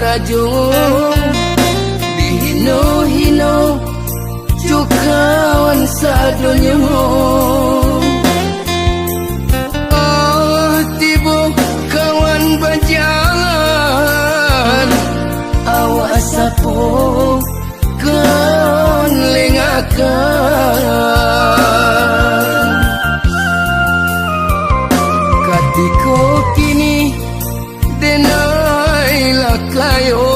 rajung dihino-hino cukawan sadonya. Tiba kawan bajalan awas sapo kawan lengakan. Katiko kini denailah kayo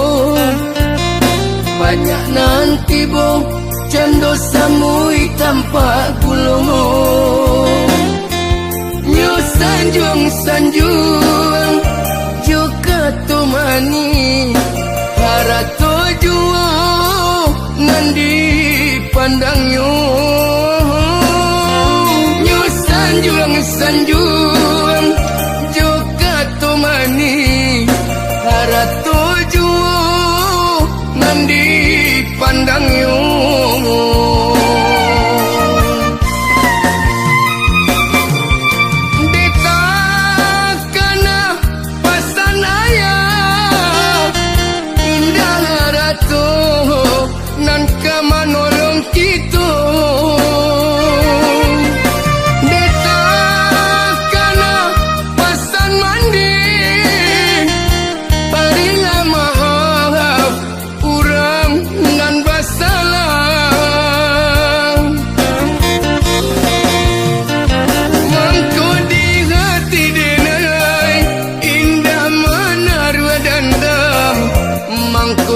banyak nanti bo cando samui tanpa gulung. Nyo sanjung juga tumani harato juo nandi pandangnya. Nyo sanjung juga tumani harato juo nandi pandangnya.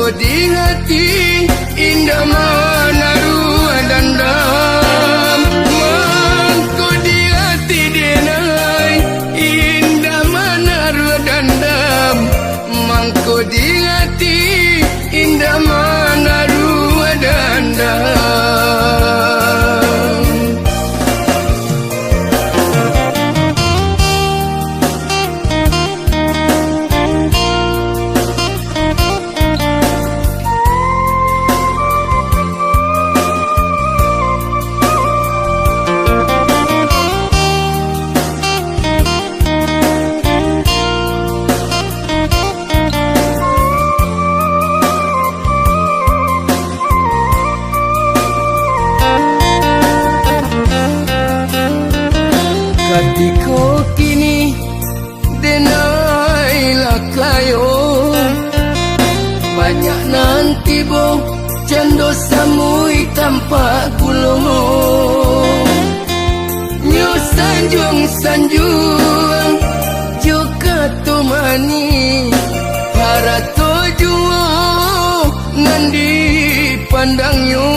Di hati indah menaruh dendam. Mangko di hati denai indah menaruh dendam. Mangko di hati indah menaruh dendam. Katiko kini denailah kayo banyak nanti bo cando samui tanpa gulung. Nyo sanjung juga tumani harato juo nandi pandangnya.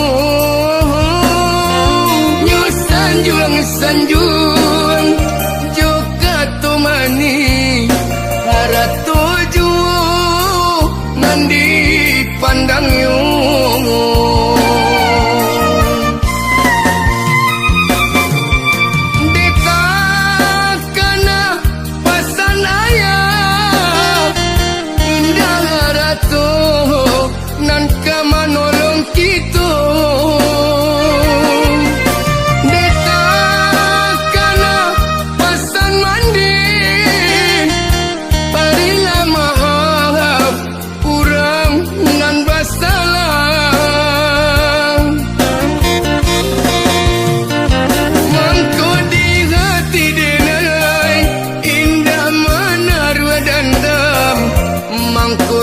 Nyo sanjung juga tumani harato juo nandi pandangnya.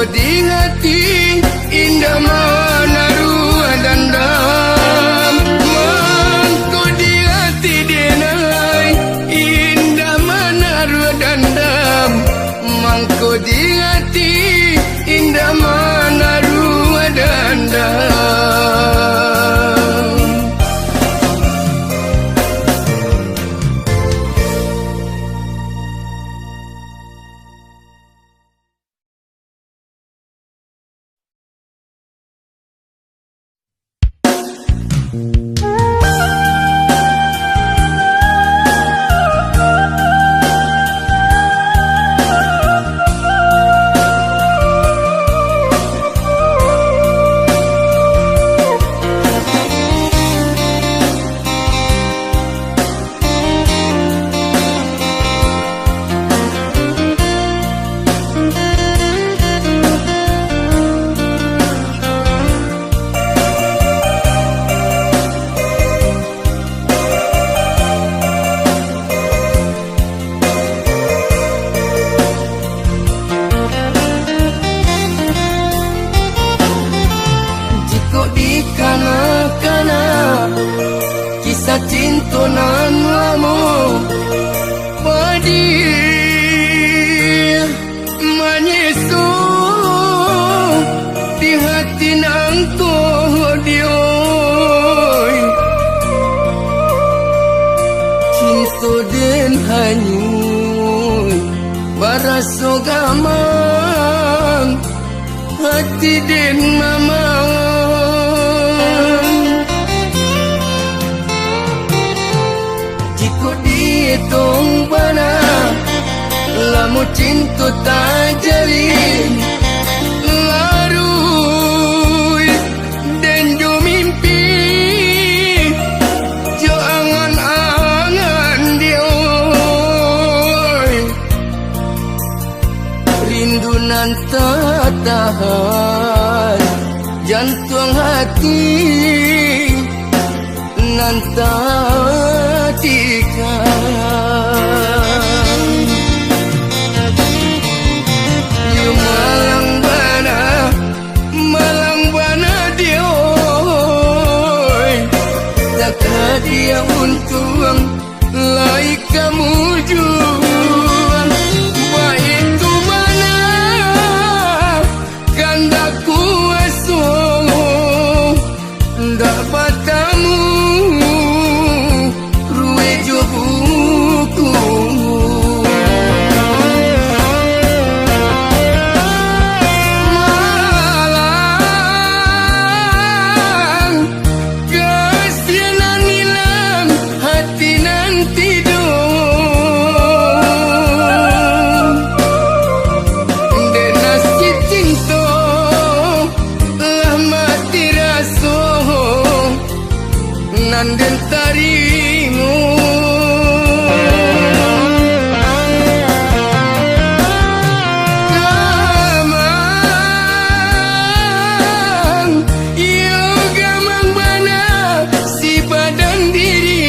Di hati indah menaruh dendam. Mangko di hati denai indah menaruh dendam. Mangko di hati indah menaruh dendam. den hanyut baraso gamang hati den mamang jika dihitung bana lamu cinta tak jalin larui dan jo mimpi jo angan-angan dioi rindu nan tak tahan jantung hati nan tak tikan you malang bana dioi takkan dia untung lai kamu juang baik tu mana kanda kuaso dapat tamu ruwe jo buku malang kesianan hilang hati nan tidur dan nasi cinta lah mati raso nan den tarimu gamang yo gamang bana si badan diri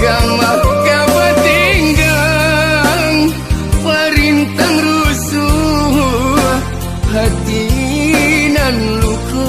gamang kabatinggang parintang rusuh hati nan luko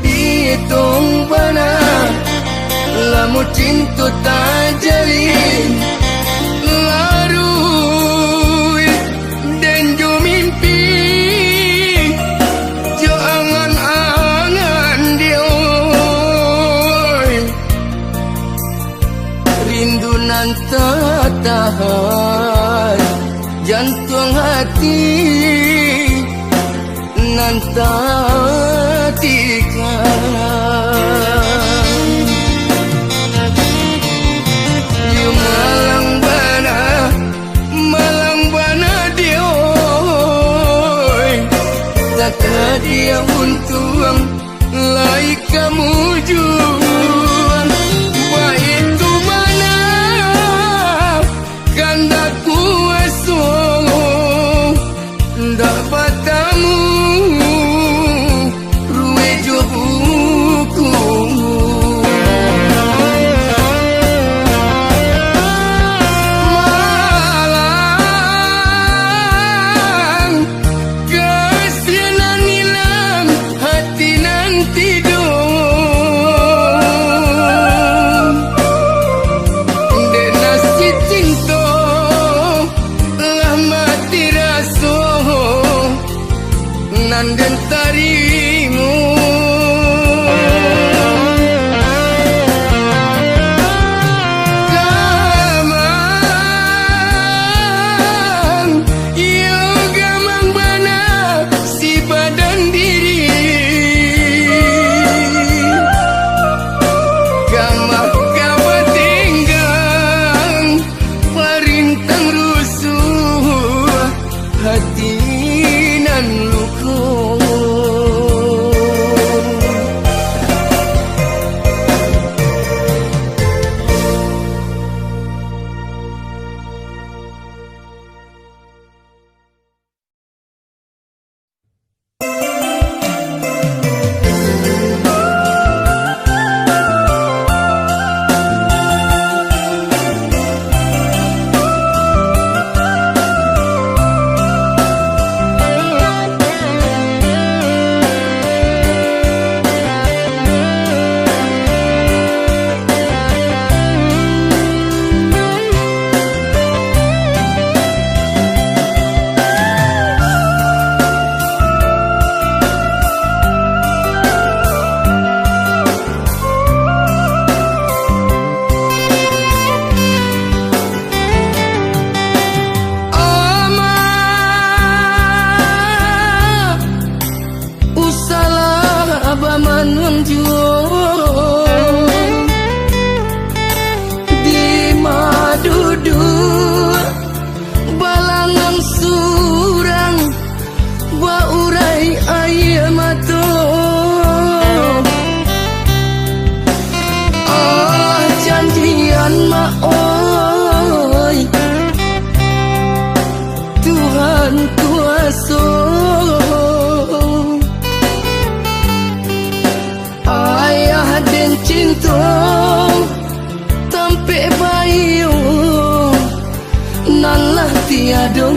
dihitung bana lamu cinta tak jalin larui dan jo mimpi jo angan-angan dioi rindu nan tak tahan jantung hati nan tak tikan you malang bana dioi takkan dia untung lai kamu juang baik tu mana kanda kuaso dapat tamu menunjuk di madudu balangan surang baurai air mata janjian mak oi Tuhan kuasa ayah dan cinta tampe bayu nan lah tiada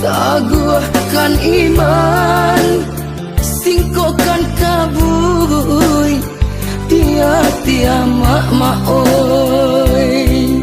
taguhkan iman singkokan kabui tia-tia mak oi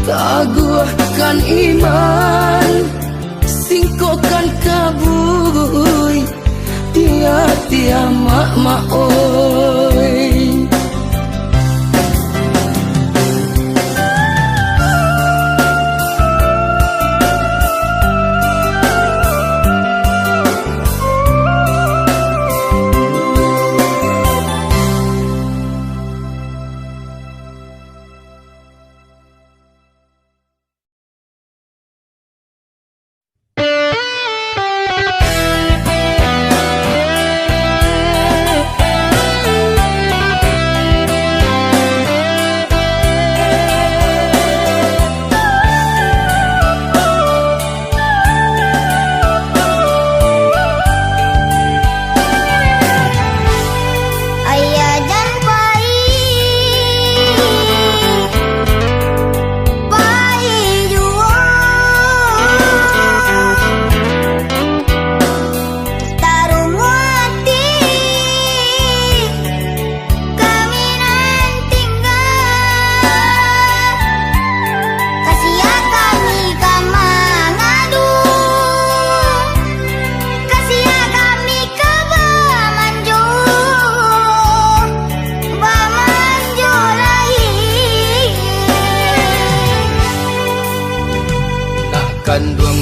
taguhkan iman singkokan kabui tia-tia mak oi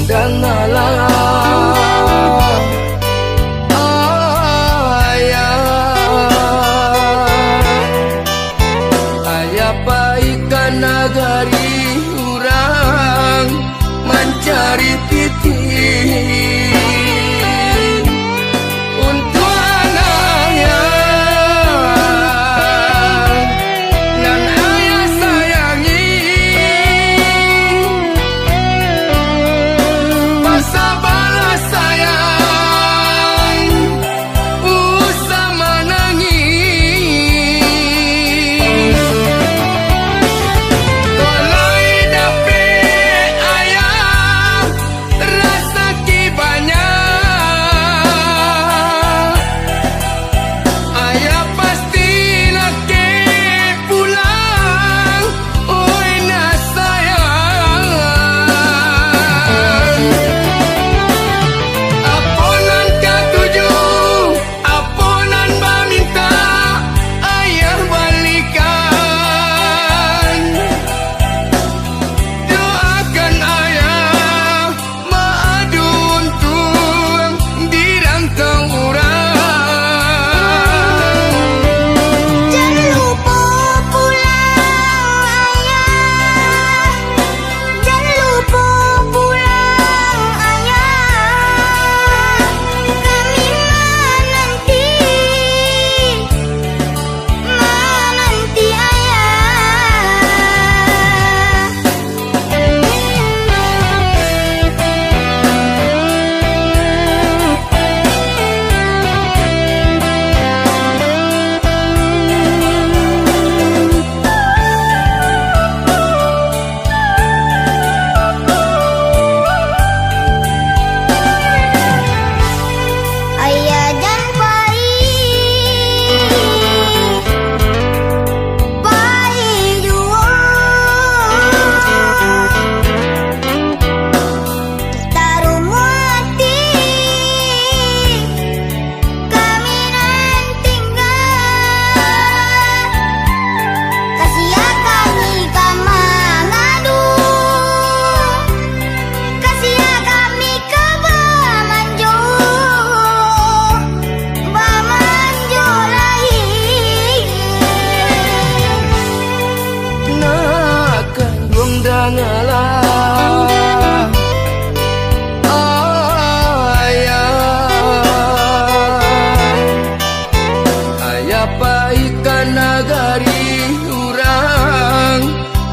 dangalah ayah paikan nagari urang mencari titik untuk anaknya nan ayah sayangi masa balas sayang usah menangis tolai dapet ayah rasa kibanya ayah pasti laki pulang oi na sayang aponan katuju aponan meminta ayah balikan doakan ayah maadu untung di rantau urang Jangan lupa pulang ayah, jangan lupa pulang ayah. Kami menanti ayah dan baik jua taruh mati kami nan tinggal kasih kami kamangadu kasih kami ke bamanjo lahir nakan buang dangalah ayah paikan nagari urang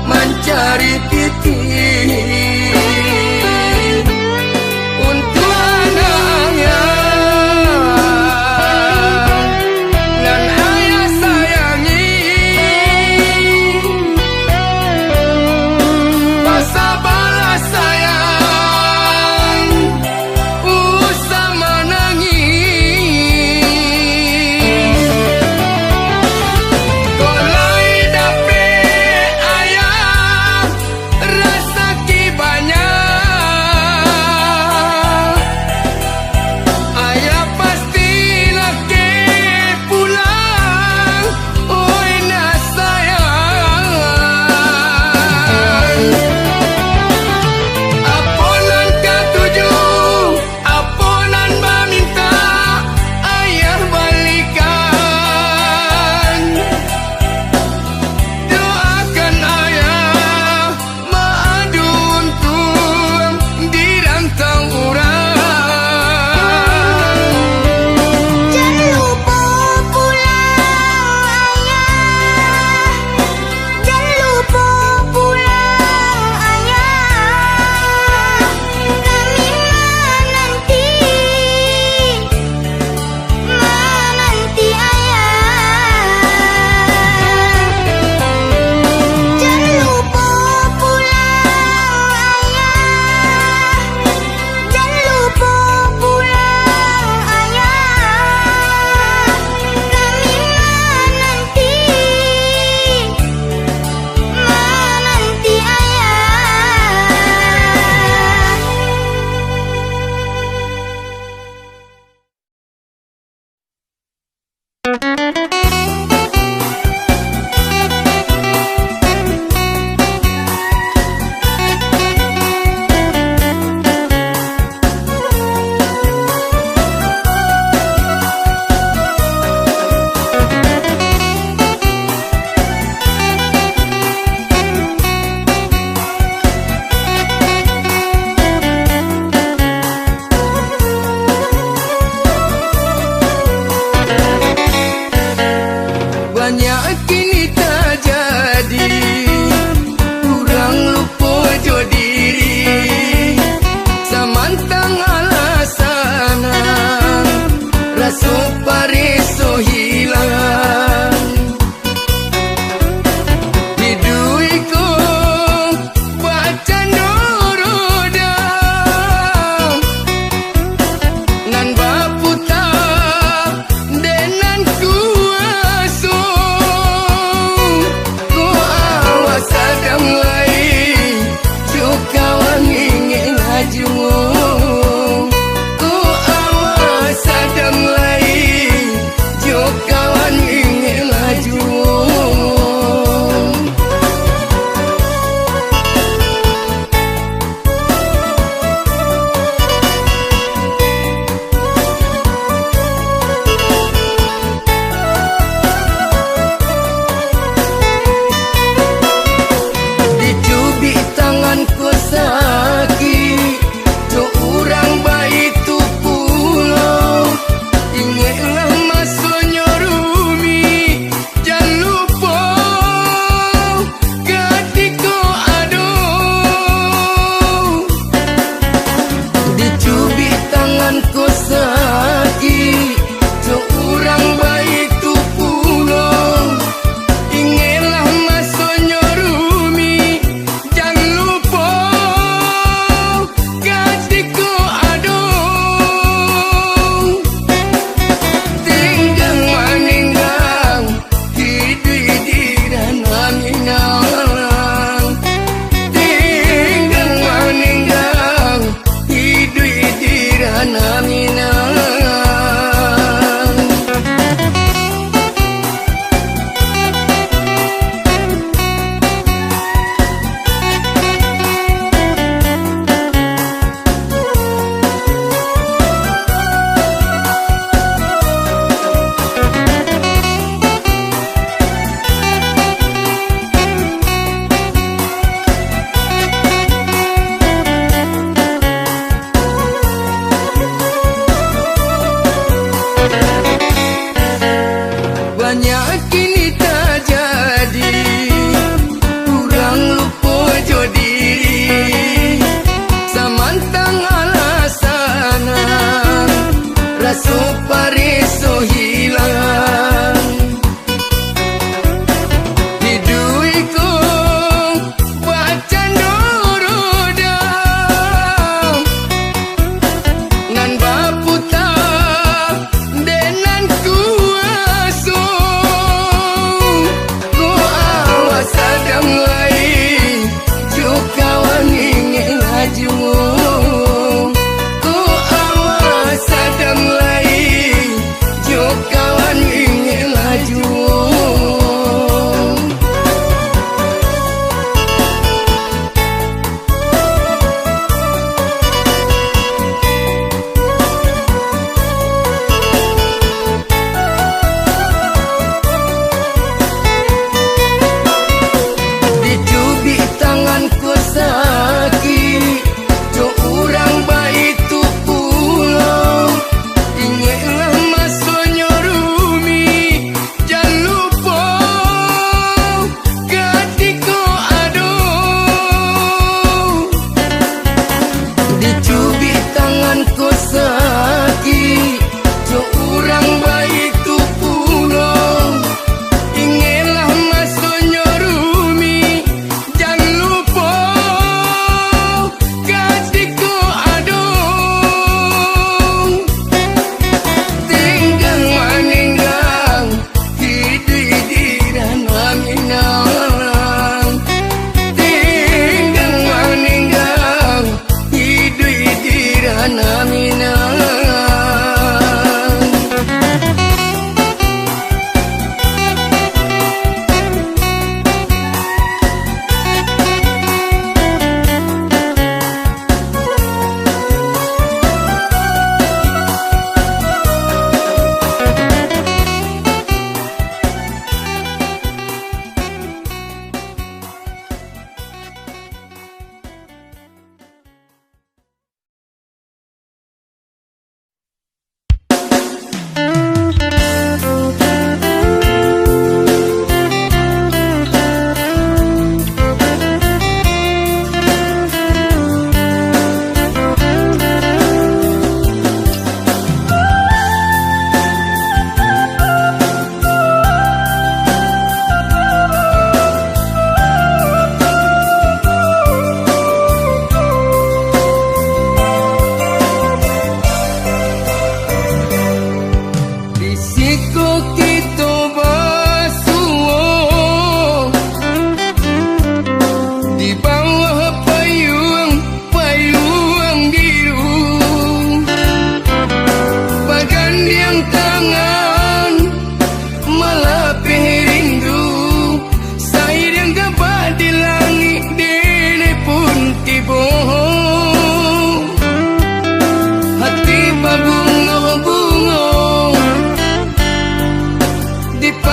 mencari titik untuk anaknya nan ayah sayangi masa balas sayang usah menangis tolai dapet ayah rasa kibanya ayah pasti laki pulang oi na sayang aponan katuju aponan meminta ayah balikan doakan ayah maadu untung di rantau urang jangan lupa pulang ayah, jangan lupa pulang ayah. Kami menanti ayah. Jangan lupa pulang ayah, jangan lupa pulang ayah. Kami menanti ayah.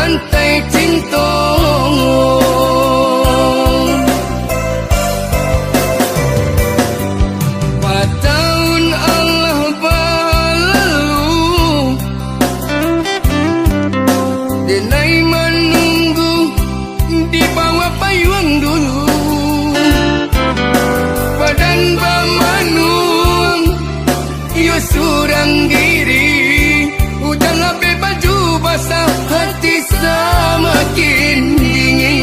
rantai cinta. Tahun Allah berlalu, denai menunggu di bawah payung dulu. Badan bermanung, yo surang diri. Hujan lapis baju basah, hati semakin dingin.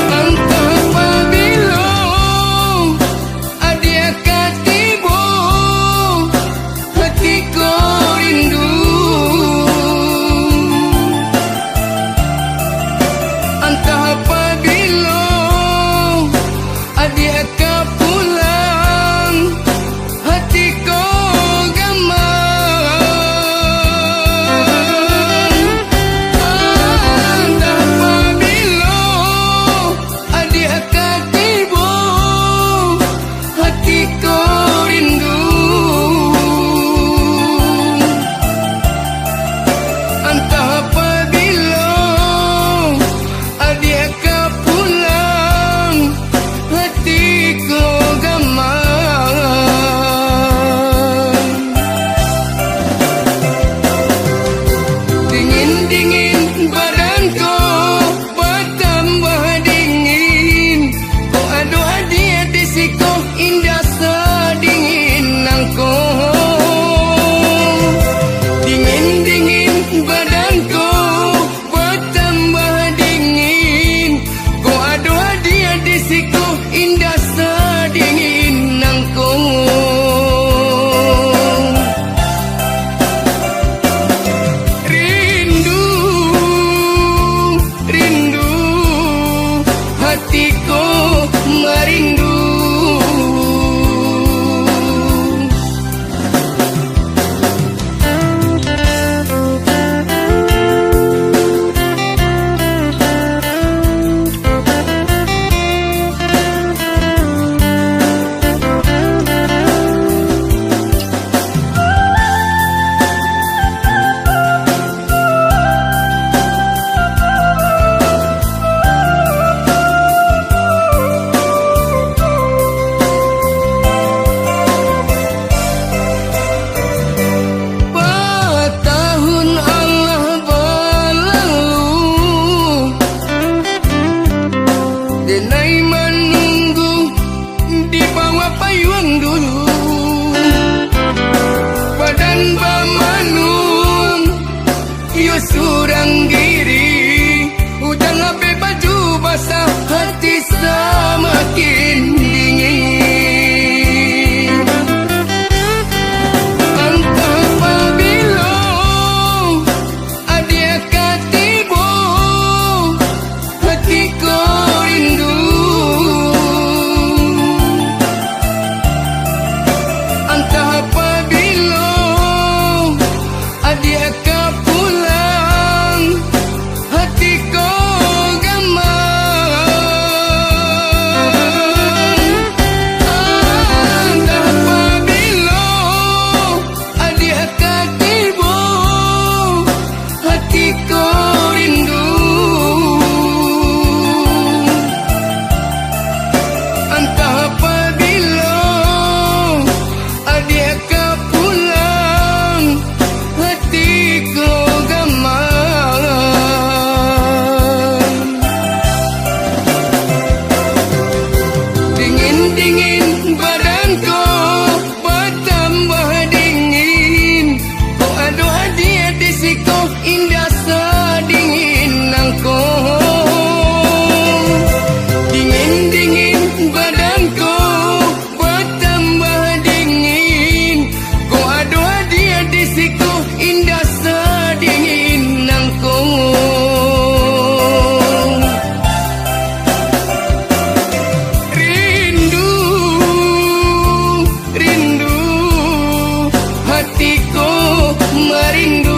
Entah apabila adik akan tiba, hatiku rindu. Entah apabila adik akan pulang, hatiku gamang. Entah apabila adik akan tiba, hatiku rindu. Entah apabila adik akan pulang, hatiku gamang. Dingin-dingin badanku bertambah dingin. Kau aduh hadiah di siku indah sedingin nangku. Dingin-dingin badanku bertambah dingin. Kau aduh hadiah di siku indah sedingin nangku. Rindu, rindu, hatiku merindu. Tahun Allah berlalu, denai menunggu di bawah payung dulu. Badan bermanung, yo surang diri. Hujan lapis baju basah, hati semakin dingin. Entah apabila adik akan tiba, hatiku rindu. Entah apabila adik akan pulang, hatiku gamang. Entah apabila adik akan tiba, hatiku rindu. Entah apabila adik akan pulang, hatiku gamang. Dingin-dingin badanku bertambah dingin. Kau aduh hadiah di siku indah sedingin nangku. Dingin-dingin badanku bertambah dingin. Kau aduh hadiah di siku indah sedingin nangku. Rindu, rindu, hatiku merindu.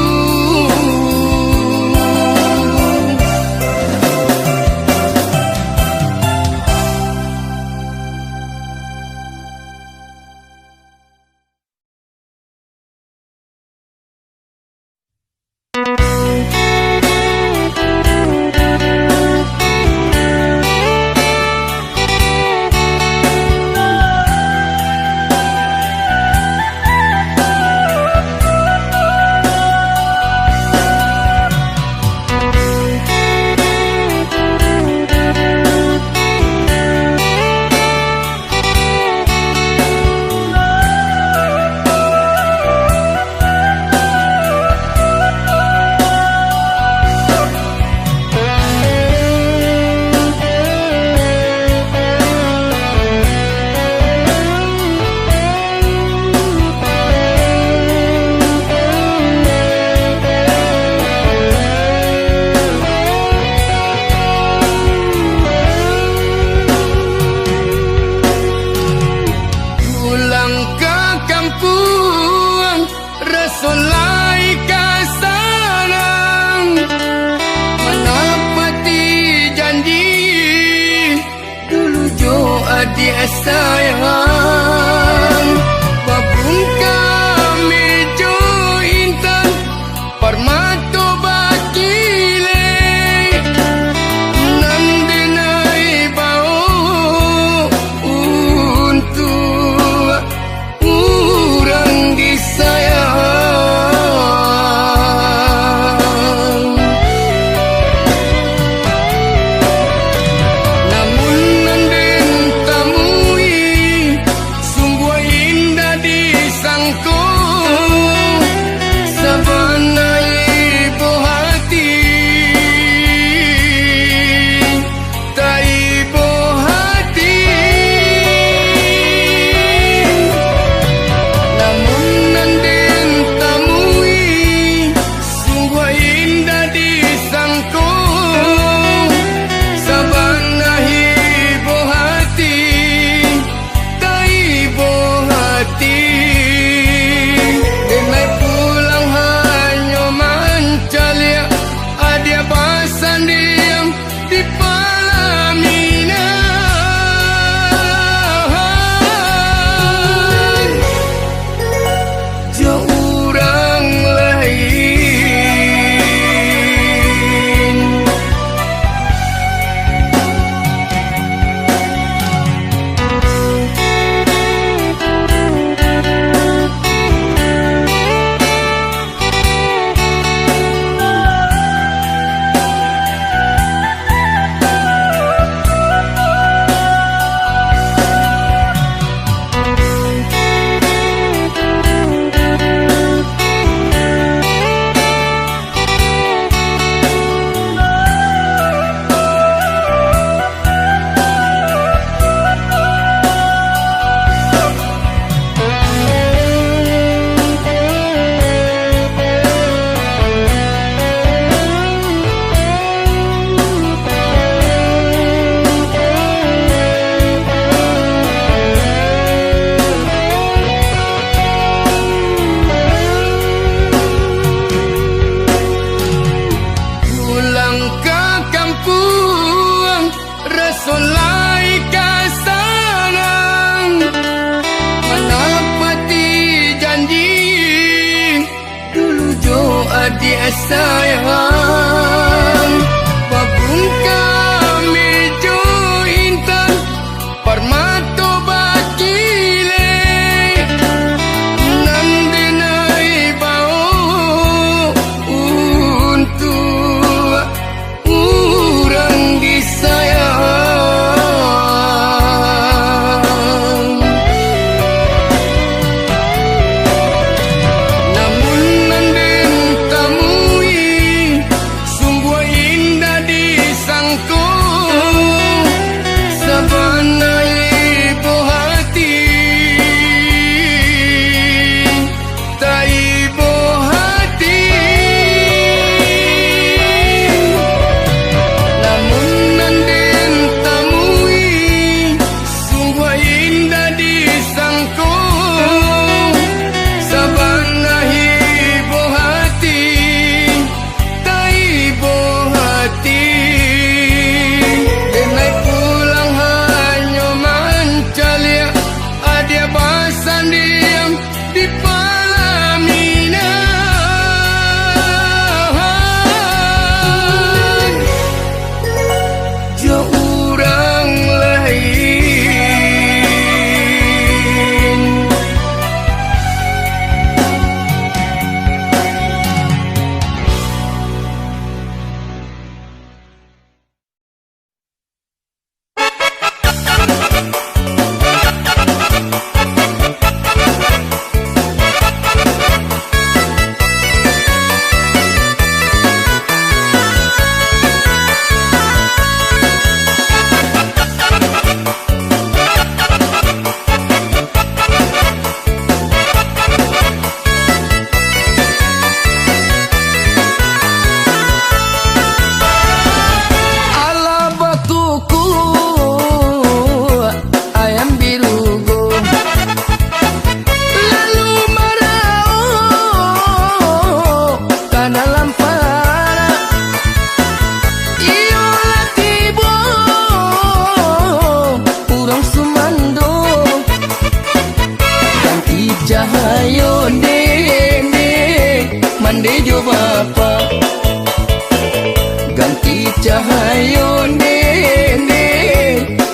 sayang babung kami jo intan permato bakile nandinai bau untuk urang disayang. Namun nanden tamui sungguh indah disangko sabana ibu hati tak ibu hati. Namun nanden tamui sungguh indah disangko sabana ibu hati tak ibu hati. Denai pulang hanya mancalia adia basan diam di pelaminan jauh orang lain. Pulang ke kampung Rasulai kasanang menepati janji dulu jo adik sayang babung kami jo intan permato bakile nandinai bau untuk urang disayang. Namun nanden tamui jo bapa ganti cahayo nene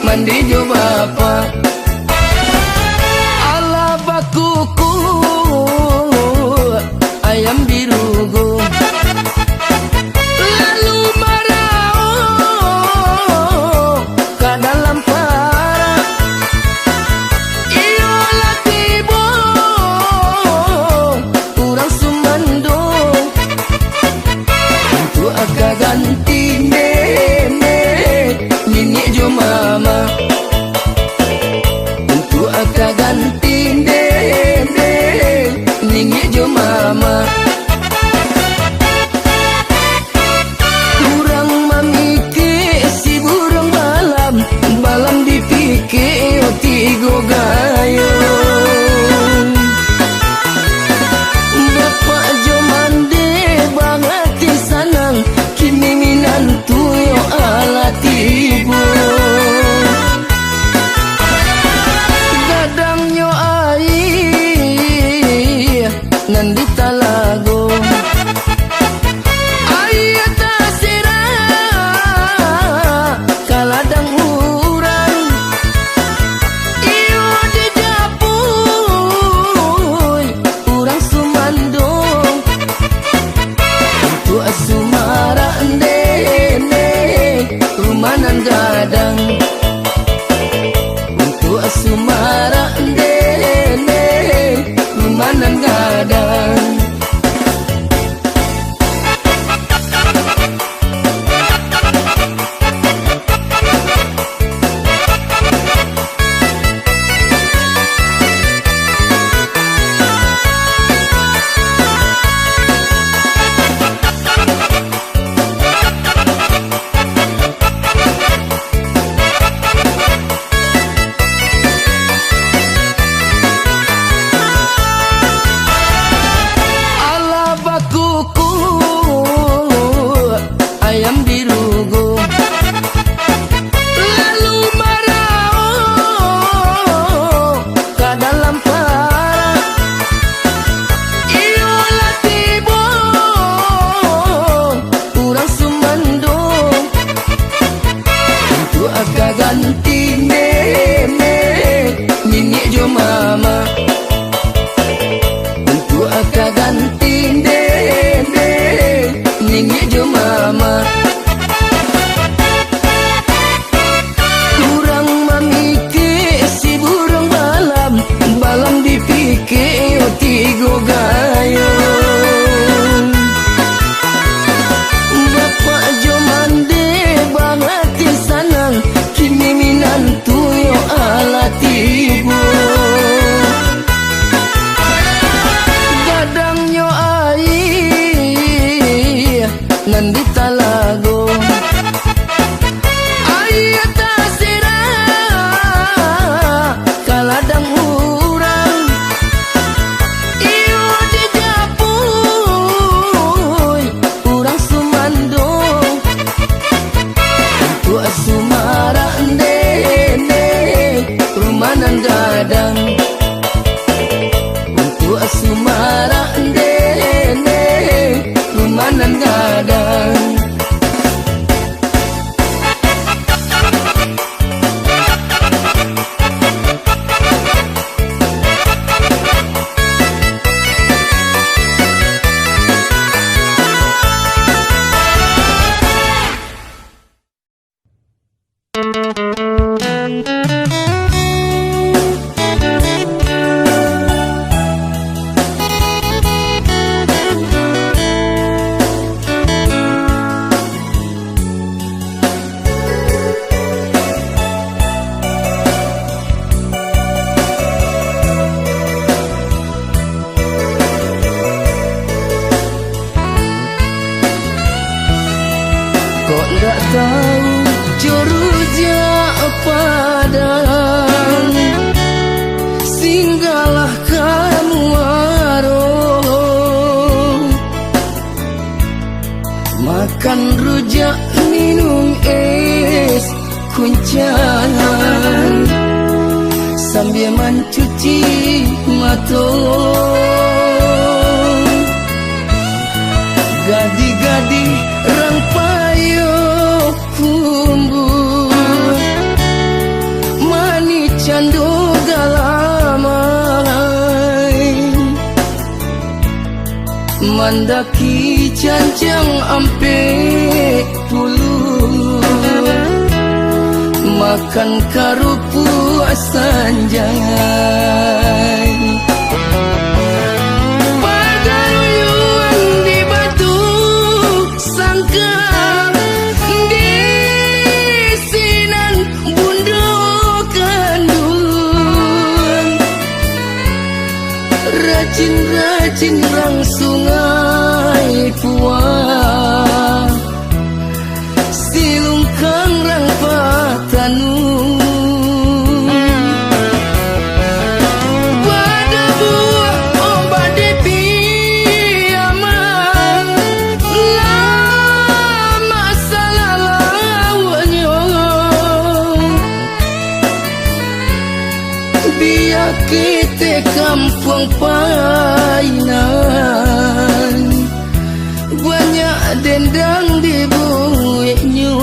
mandi jo bapa ala bakuku ayam birugo lalu marao ke dalam para iyo latibo kurang sumando untuk agak ganti nene nini jo mama untuk agak ganti nene nini jo mama kurang mamikir si burung balam balam dipikir tigo gayo bapak jo mande banget sanang kini minantu yo ala tibo gadang yo ai nandi talago ayata sira kaladang urang iyo di dapuy urang sumandong untuk asumara ndene rumanan gadang untuk asumara ndene rumanan gadang ala bakuku ayam birugo lalu marao ke dalam para iyo latibo kurang sumandong untuk agak ganti nene nini jo mama untuk agak ganti nene nini jo mama kurang mamikir si burung balam balam dipikir tigo gayo bapak jo mande banget sanang kini minantu yo ala tibo gadang yo ai nandi talago ayata sira kaladang urang iyo di dapuy urang sumandong untuk asumara ndene rumanan gadang untuk asumara ndene rumanan gadang kok nggak tahu juruja padang singgahlah kamu aroh makan rujak minum es kuncangan sambil mencuci mata Gadi-gadi rang payo kumbu mani candu galamai mandaki cancang ampe pulu makan karupu sanjai pagaruyuan di batu sangkam di sinan bundukan duluan rajin-rajin rang sungai puang silungkang rang patanu pada buah ombak depi aman lama salah lawannya biar kita kampung painan banyak dendang di buiknya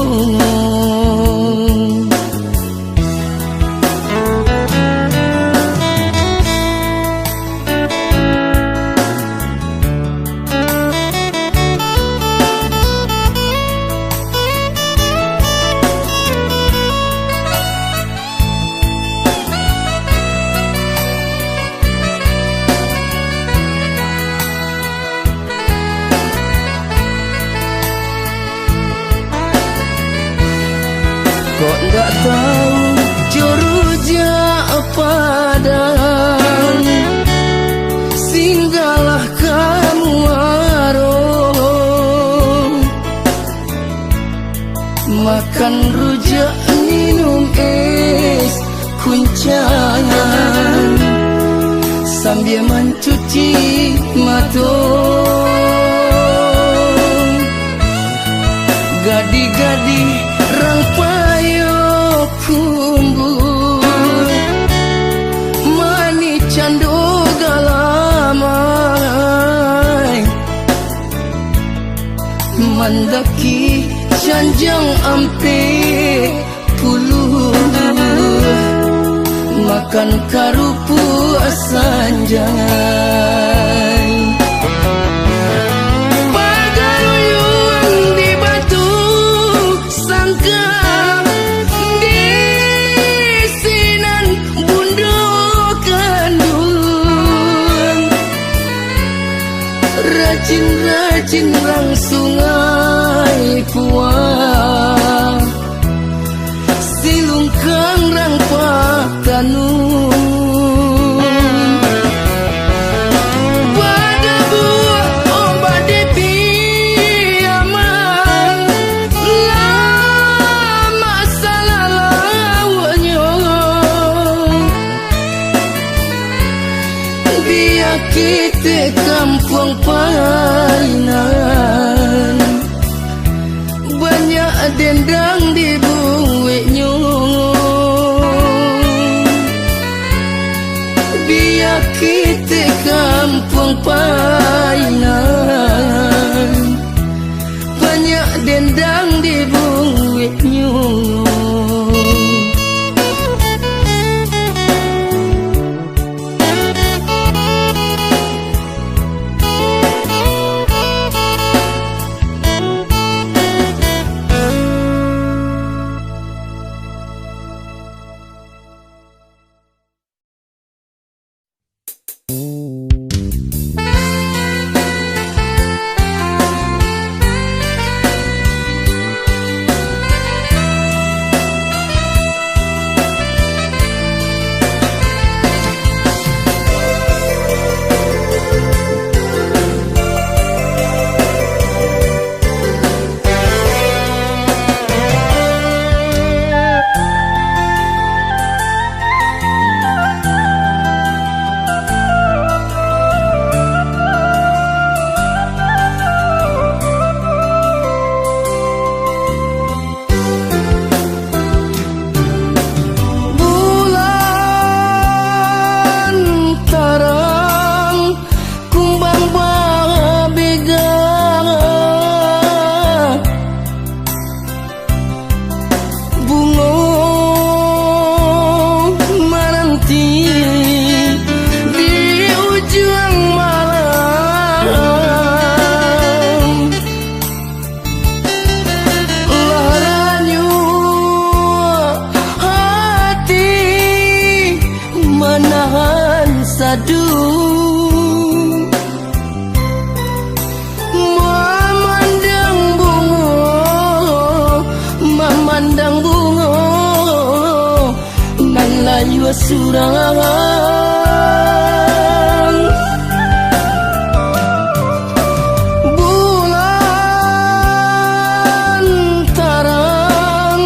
kok ndak tahu juruja padang singgalah kamu warung makan rujak minum es kuncangan sambil mencuci mata gadi-gadi rang payo kumbu mani candu galamai mandaki canjang ampe puluh makan karupu sanjai pagaruyuan di batu sangkam di sinan bundukan duluan rajin-rajin rang sungai puang silungkang rang patanu surang. Bulan tarang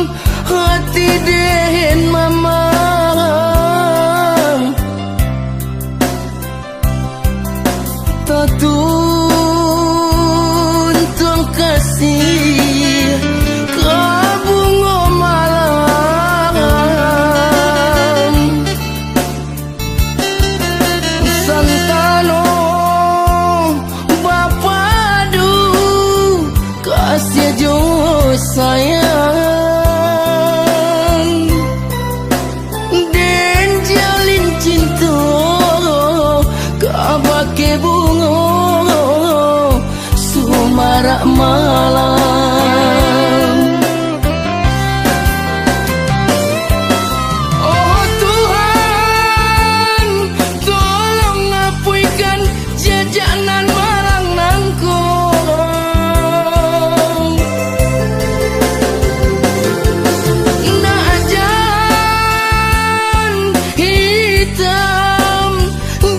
hati dehen mamang, tatun tuang kasih kabungo malam. Santano bapadu kasih jo sayang, den jalin cinta kabake bungo sumarak malam. Oh Tuhan, tolong ngapuikan jajanan marang nangkong. Najan hitam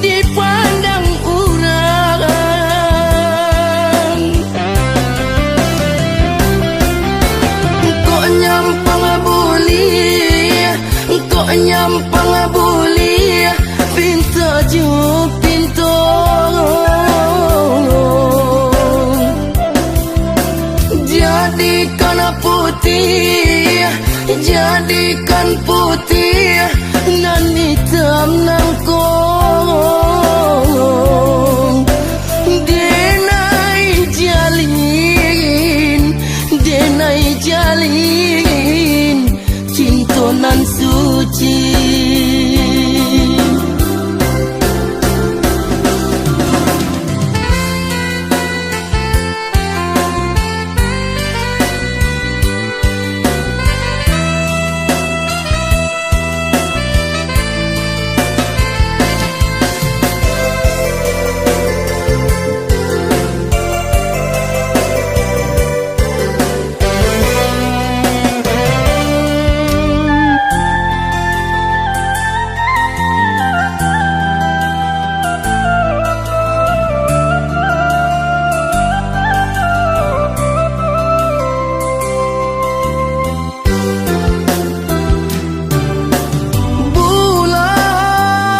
dipandang urang, kok nyampang buli pinta ju pinto. Jadikan putih nan hitam nangkong. Denai jalin cinta nan suci.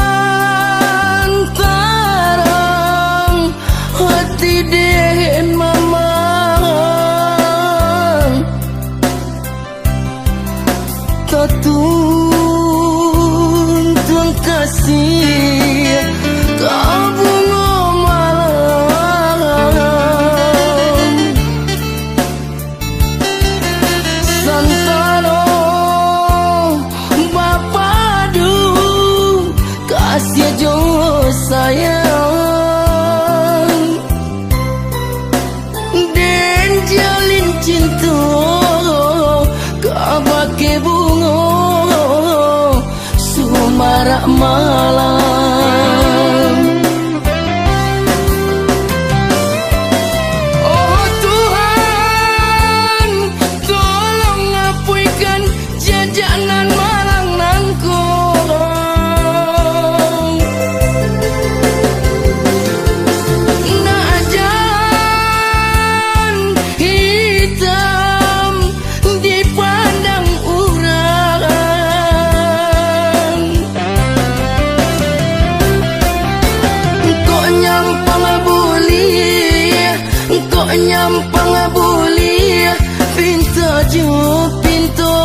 Bulan tarang hati dehen mamang, tatun tuang kasih kabungo malam. Santano bapadu kasih jo sayang, den jalin cinta kabake bungo sumarak malam. Oh Tuhan, tolong ngapuikan jajanan marang nangkong. Najan hitam dipandang urang, kok nyampang buli pinta ju pinto.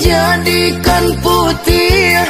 Jadikan putih